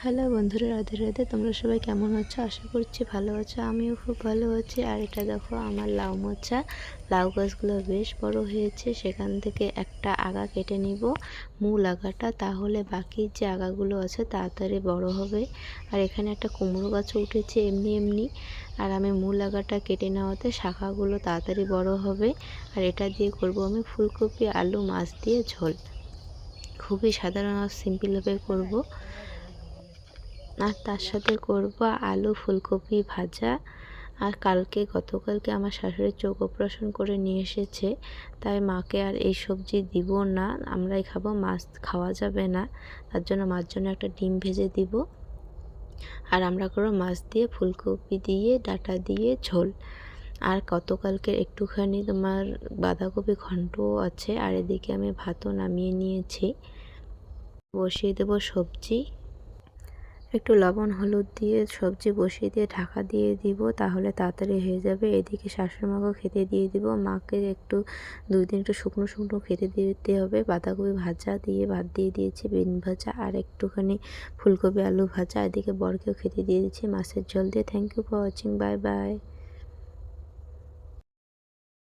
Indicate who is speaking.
Speaker 1: Hello বন্ধুরা, রাধে রাধে। তোমরা সবাই কেমন আছো? আশা করছি ভালো আছো। আমিও খুব ভালো আছি। আর এটা দেখো আমার লাউ মোচা। লাউ গাছগুলো বেশ বড় হয়েছে, সেখান থেকে একটা আগা কেটে নিব, মূল আগাটা, তাহলে বাকি যে আগাগুলো আছে তাড়াতাড়ি বড় হবে। আর এখানে একটা কুমড়ো গাছও উঠেছে এমনি এমনি। আর আমি মূল আগাটা কেটে নেওয়াতে শাখাগুলো তাড়াতাড়ি বড় হবে। আর এটা দিয়ে করব আমি ফুলকপি, আলু, মাছ দিয়ে ঝোল। খুবই সাধারণ আর সিম্পলভাবে করব। আর তার সাথে করব আলু ফুলকপি ভাজা। আর গতকালকে আমার শাশুড়ি চোখ অপারেশন করে নিয়ে এসেছে, তাই মাকে আর এই সবজি দিব না, আমরাই খাবো, মাছ খাওয়া যাবে না। তার জন্য মার জন্য একটা ডিম ভেজে দিব। আর আমরা করবো মাছ দিয়ে ফুলকপি দিয়ে ডাঁটা দিয়ে ঝোল। আর গতকালকে একটুখানি তোমার বাঁধাকপি ঘন্টও আছে। আর এদিকে আমি ভাতও নামিয়ে নিয়েছি। বসিয়ে দেবো সবজি। একটু লবণ হলুদ দিয়ে সবজি বসিয়ে দিয়ে ঢাকা দিয়ে দিব, তাহলে তাড়াতাড়ি হয়ে যাবে। এদিকে শাশুড়ি মাকেও খেতে দিয়ে দিব। মাকে একটু 2 দিন একটু শুকনো শুকনো খেতে দিতে হবে। বাঁধাকপি ভাজা দিয়ে ভাত দিয়ে দিয়েছি, বিন ভাজা আর একটুখানি ফুলকপি আলু ভাজা। এদিকে বরকেও খেতে দিয়ে দিচ্ছি মাছের ঝোল দিয়ে। Thank you for watching, bye by.